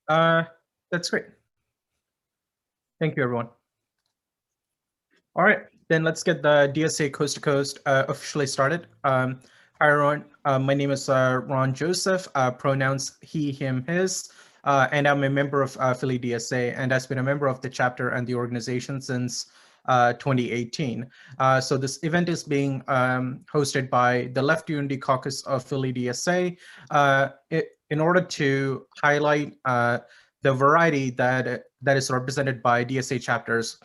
That's great. Thank you, everyone. All right, then let's get the DSA Coast to Coast officially started. Hi, everyone. My name is Ron Joseph, pronouns he, him, his, and I'm a member of Philly DSA, and I've been a member of the chapter and the organization since 2018. So this event is being hosted by the Left Unity Caucus of Philly DSA in order to highlight the variety that is represented by DSA chapters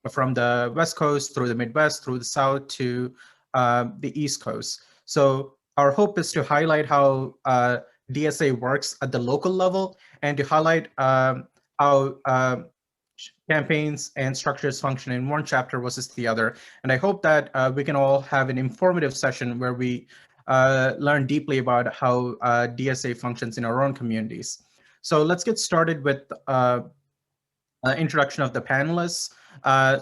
from the West Coast through the Midwest, through the South to the East Coast. So our hope is to highlight how DSA works at the local level and to highlight how campaigns and structures function in one chapter versus the other. And I hope that we can all have an informative session where we learn deeply about how DSA functions in our own communities. So let's get started with introduction of the panelists.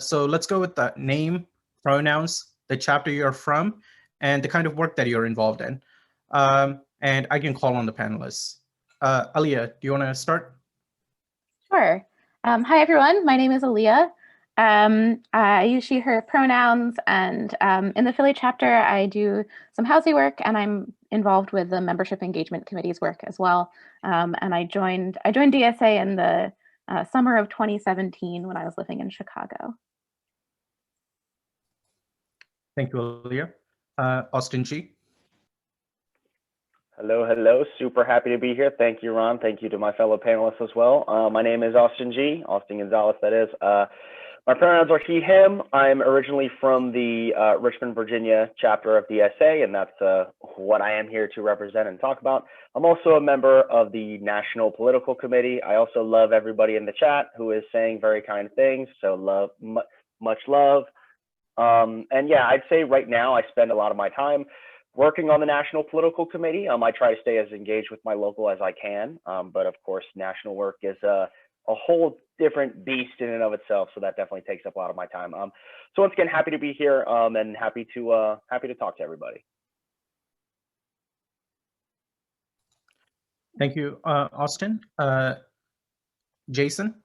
So let's go with the name, pronouns, the chapter you're from, and the kind of work that you're involved in. And I can call on the panelists. Aliyah, do you want to start? Sure. Hi, everyone. My name is Aliyah. I use she, her pronouns, and in the Philly chapter, I do some housing work, and I'm involved with the membership engagement committee's work as well. And I joined DSA in the summer of 2017 when I was living in Chicago. Thank you, Aliyah. Austin G. Hello, hello. Super happy to be here. Thank you, Ron. Thank you to my fellow panelists as well. My name is Austin G. Austin Gonzalez, that is. My pronouns are he, him. I'm originally from the Richmond, Virginia chapter of DSA, and that's what I am here to represent and talk about. I'm also a member of the National Political Committee. I also love everybody in the chat who is saying very kind things, so much love. And yeah, I'd say right now I spend a lot of my time working on the National Political Committee. I try to stay as engaged with my local as I can, but of course, national work is a whole different beast in and of itself, so that definitely takes up a lot of my time. So once again, happy to be here and happy to talk to everybody. Thank you, Austin. Jason.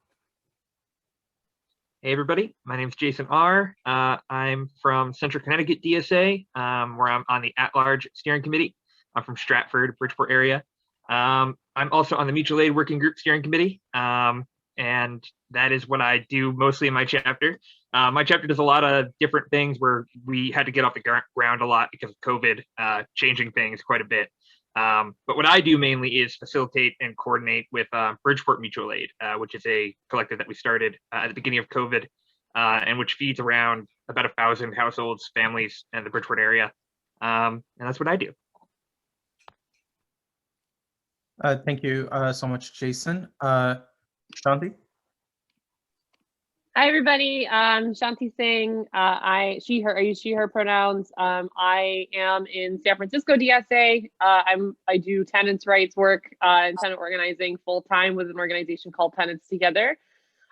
Hey everybody, my name is Jason R. I'm from Central Connecticut DSA, where I'm on the at-large steering committee. I'm from Stratford, Bridgeport area. I'm also on the mutual aid working group steering committee, and that is what I do mostly in my chapter. My chapter does a lot of different things where we had to get off the ground a lot because of COVID, changing things quite a bit. But what I do mainly is facilitate and coordinate with Bridgeport Mutual Aid, which is a collective that we started at the beginning of COVID, and which feeds around about 1,000 households, families in the Bridgeport area. And that's what I do. Thank you so much, Jason. Shanti? Hi, everybody. Shanti Singh. I use she, her pronouns. I am in San Francisco DSA. I do tenants' rights work and tenant organizing full time with an organization called Tenants Together.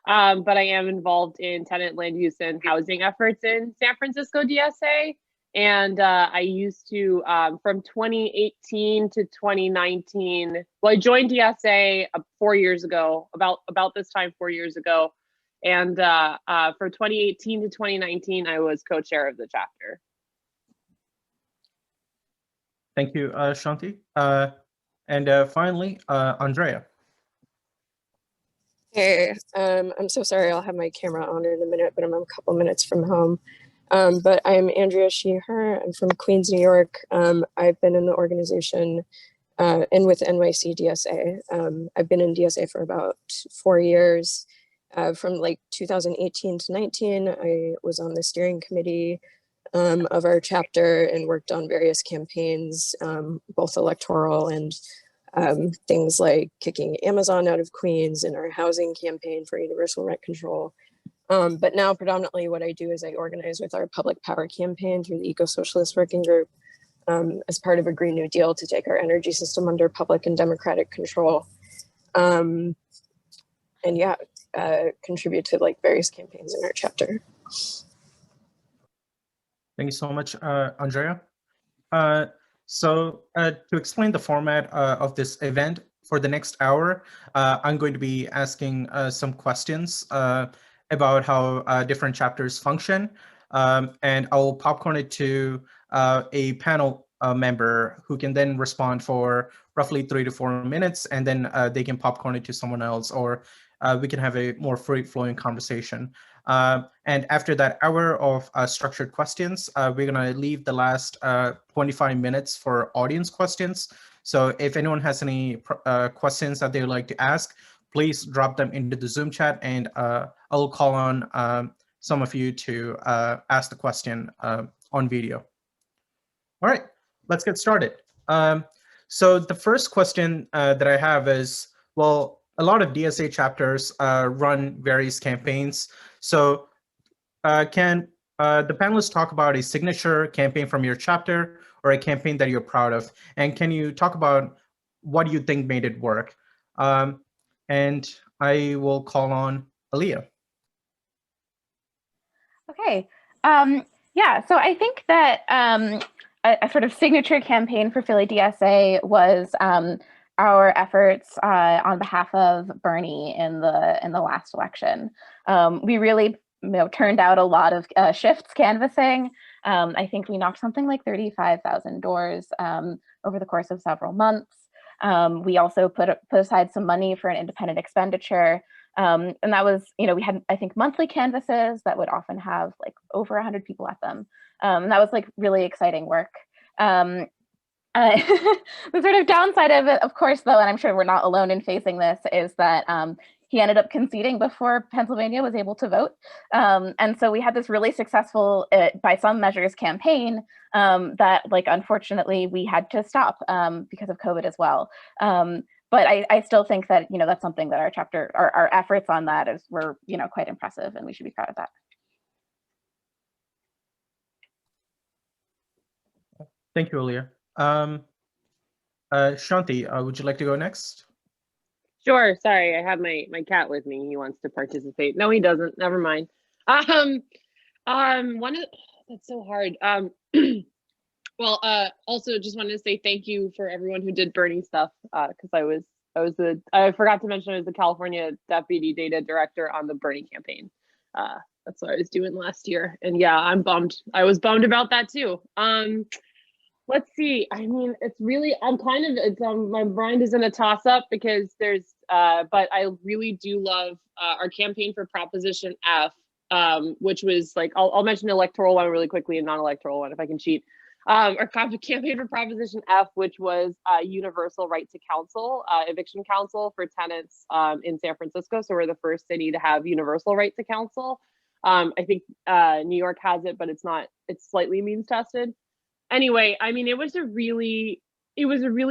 But I am involved in tenant land use and housing efforts in San Francisco DSA. And I used to, from 2018 to 2019, well, I joined DSA 4 years ago, about this time 4 years ago. And for 2018 to 2019, I was co-chair of the chapter. Thank you, Shanti. And finally, Andrea. Hey, I'm so sorry, I'll have my camera on in a minute, but I'm a couple minutes from home. But I'm Andrea She, Her. I'm from Queens, New York. I've been in the organization and with NYC DSA. I've been in DSA for about 4 years. From like 2018 to 19, I was on the steering committee of our chapter and worked on various campaigns, both electoral and things like kicking Amazon out of Queens and our housing campaign for universal rent control. But now predominantly what I do is I organize with our public power campaign through the Eco-Socialist Working Group as part of a Green New Deal to take our energy system under public and democratic control. And yeah, contribute to like various campaigns in our chapter. Thank you so much, Andrea. So to explain the format of this event for the next hour, I'm going to be asking some questions about how different chapters function. And I'll popcorn it to a panel member who can then respond for roughly 3 to 4 minutes, and then they can popcorn it to someone else, or we can have a more free-flowing conversation. And after that hour of structured questions, we're going to leave the last 25 minutes for audience questions. So if anyone has any questions that they would like to ask, please drop them into the Zoom chat, and I'll call on some of you to ask the question on video. All right, let's get started. So the first question that I have is, well, a lot of DSA chapters run various campaigns. So can the panelists talk about a signature campaign from your chapter or a campaign that you're proud of? And can you talk about what you think made it work? And I will call on Aaliyah. Okay. Yeah, so I think that a sort of signature campaign for Philly DSA was our efforts on behalf of Bernie in the last election. We really turned out a lot of shifts canvassing. I think we knocked something like 35,000 doors over the course of several months. We also put aside some money for an independent expenditure. And that was, we had, I think, monthly canvases that would often have like over 100 people at them. And that was like really exciting work. The sort of downside of it, of course, though, and I'm sure we're not alone in facing this, is that he ended up conceding before Pennsylvania was able to vote. And so we had this really successful, by some measures, campaign that, like, unfortunately, we had to stop because of COVID as well. But I still think that, that's something that our chapter, our efforts on that were, quite impressive, and we should be proud of that. Thank you, Aaliyah. Shanti, would you like to go next? Sure. Sorry, I have my cat with me. He wants to participate. No, he doesn't. Never mind. That's so hard. Well, also just wanted to say thank you for everyone who did Bernie stuff, because I forgot to mention I was the California Deputy Data Director on the Bernie campaign. That's what I was doing last year, and yeah, I'm bummed. I was bummed about that too. Let's see. I mean, it's really, my mind is in a toss up because there's, but I really do love our campaign for Proposition F, which was like, I'll mention the electoral one really quickly and non-electoral one if I can cheat. Our campaign for Proposition F, which was universal right to counsel, eviction counsel for tenants in San Francisco. So we're the first city to have universal right to counsel. I think New York has it, but it's slightly means tested. Anyway, I mean, it was a really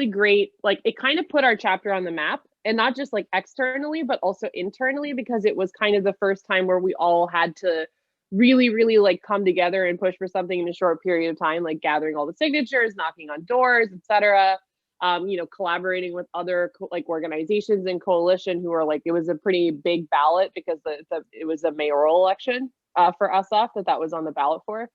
great, like, it kind of put our chapter on the map, and not just like externally, but also internally, because it was kind of the first time where we all had to really like come together and push for something in a short period of time, like gathering all the signatures, knocking on doors, etc. Collaborating with other like organizations and coalition who are like, it was a pretty big ballot because it was a mayoral election for SF that was on the ballot for.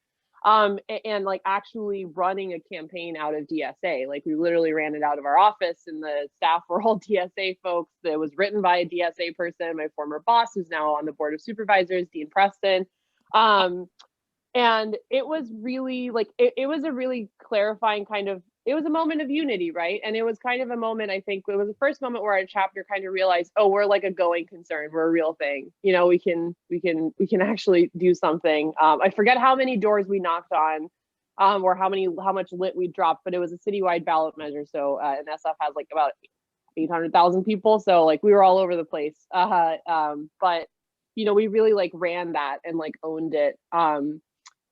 And like actually running a campaign out of DSA, like we literally ran it out of our office, and the staff were all DSA folks. It was written by a DSA person, my former boss, who's now on the board of supervisors, Dean Preston. And it was really like, it was a really clarifying kind of, it was a moment of unity, right? And it was kind of a moment, I think it was the first moment where our chapter kind of realized, oh, we're like a going concern, we're a real thing. We can actually do something. I forget how many doors we knocked on, or how much lit we dropped, but it was a citywide ballot measure. So, and SF has like about 800,000 people. So like we were all over the place. But we really like ran that and like owned it.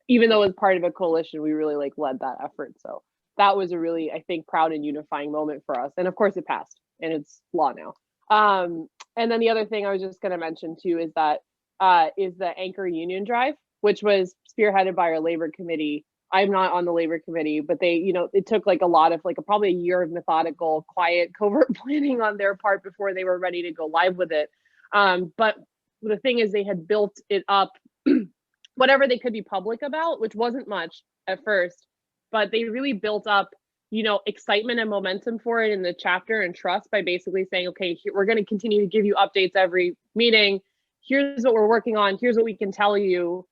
Even though it was part of a coalition, we really like led that effort. So that was a really, I think, proud and unifying moment for us. And of course it passed and it's law now. And then the other thing I was just going to mention too is that is the Anchor Union Drive, which was spearheaded by our labor committee. I'm not on the labor committee, but they, it took like a lot of like probably a year of methodical, quiet, covert planning on their part before they were ready to go live with it. But the thing is, they had built it up, whatever they could be public about, which wasn't much at first, but they really built up, excitement and momentum for it in the chapter and trust by basically saying, okay, we're going to continue to give you updates every meeting. Here's what we're working on. Here's what we can tell you.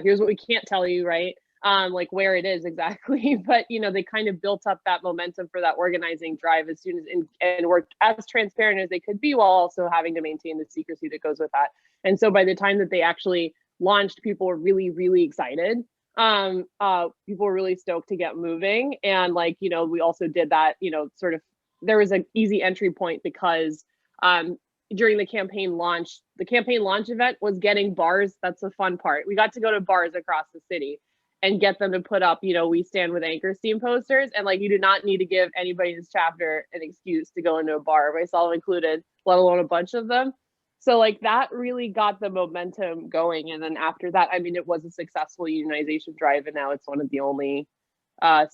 Here's what we can't tell you, right? Like where it is exactly. But, they kind of built up that momentum for that organizing drive as soon as, and worked as transparent as they could be while also having to maintain the secrecy that goes with that. And so by the time that they actually launched, people were really, really excited. People were really stoked to get moving. And we also did that, sort of, there was an easy entry point because during the campaign launch event was getting bars. That's the fun part. We got to go to bars across the city and get them to put up, we stand with anchor steam posters. And you do not need to give anybody in this chapter an excuse to go into a bar, myself included, let alone a bunch of them. So that really got the momentum going. And then after that, it was a successful unionization drive. And now it's one of the only one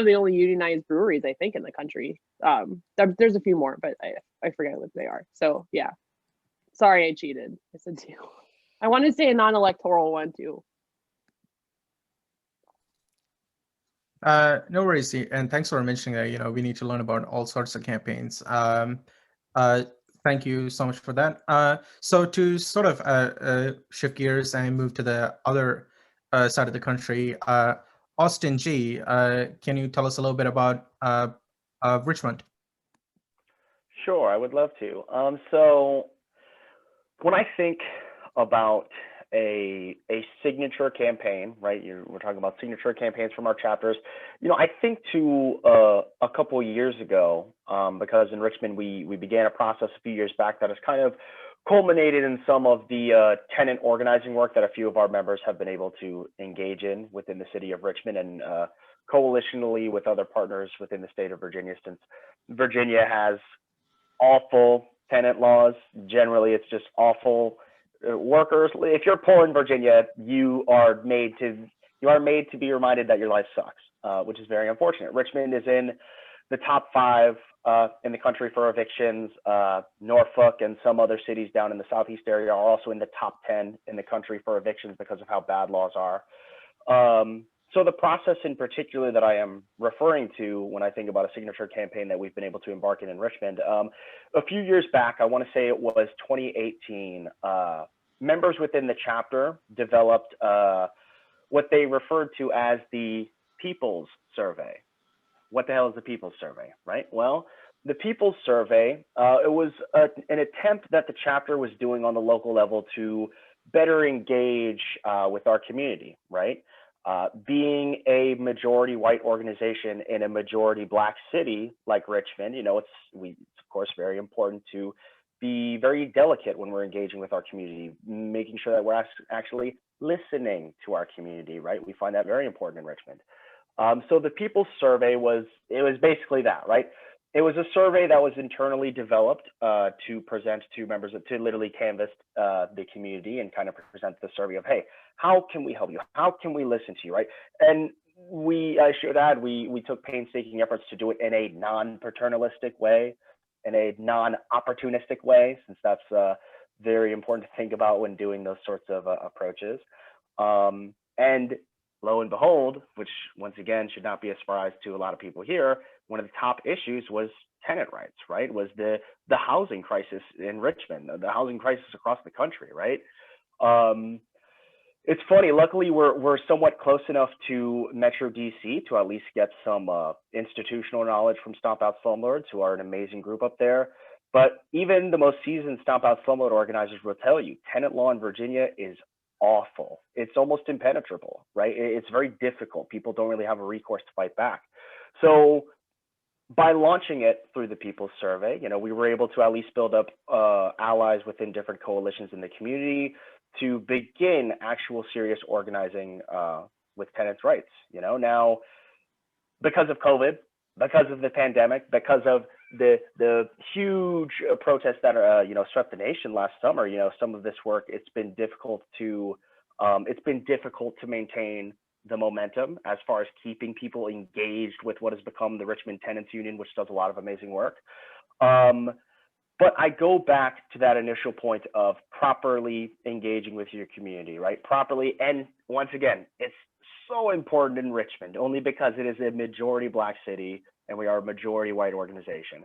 of the only unionized breweries, I think, in the country. There's a few more, but I forget what they are. So yeah, sorry, I cheated. I said two. I wanted to say a non-electoral one too. No worries, and thanks for mentioning that. We need to learn about all sorts of campaigns. Thank you so much for that. So to sort of shift gears and move to the other side of the country, Austin G, can you tell us a little bit about Richmond? Sure, I would love to. So when I think about a signature campaign, right? We're talking about signature campaigns from our chapters. I think to a couple of years ago, because in Richmond we began a process a few years back that has kind of culminated in some of the tenant organizing work that a few of our members have been able to engage in within the city of Richmond and coalitionally with other partners within the state of Virginia, since Virginia has awful tenant laws. Generally, it's just awful. Workers, if you're poor in Virginia, you are made to be reminded that your life sucks, which is very unfortunate. Richmond is in the top 5 in the country for evictions. Norfolk and some other cities down in the southeast area are also in the top 10 in the country for evictions because of how bad laws are. So the process in particular that I am referring to when I think about a signature campaign that we've been able to embark in Richmond, a few years back, I want to say it was 2018, members within the chapter developed what they referred to as the People's Survey. What the hell is the People's Survey, right? Well, the People's Survey, it was an attempt that the chapter was doing on the local level to better engage with our community, right? Being a majority white organization in a majority black city like Richmond, it's of course very important to be very delicate when we're engaging with our community, making sure that we're actually listening to our community, right? We find that very important in Richmond. So the People's Survey was basically that, right? It was a survey that was internally developed to present to members, to literally canvass the community and kind of present the survey of, hey, how can we help you? How can we listen to you, right? And I should add, we took painstaking efforts to do it in a non-paternalistic way, in a non-opportunistic way, since that's very important to think about when doing those sorts of approaches. And lo and behold, which once again should not be a surprise to a lot of people here, one of the top issues was tenant rights, right? Was the housing crisis in Richmond, the housing crisis across the country, right? It's funny, luckily we're somewhat close enough to Metro DC to at least get some institutional knowledge from Stomp Out Slumlords, who are an amazing group up there. But even the most seasoned Stomp Out Slumlord organizers will tell you, tenant law in Virginia is awful. It's almost impenetrable, right? It's very difficult. People don't really have a recourse to fight back. So by launching it through the People's Survey, we were able to at least build up allies within different coalitions in the community to begin actual serious organizing with tenants' rights. Now, because of COVID, because of the pandemic, because of the huge protests that are swept the nation last summer, some of this work, it's been difficult to maintain the momentum as far as keeping people engaged with what has become the Richmond Tenants Union, which does a lot of amazing work. But I go back to that initial point of properly engaging with your community, right? Properly. And once again, it's so important in Richmond, only because it is a majority Black city and we are a majority white organization.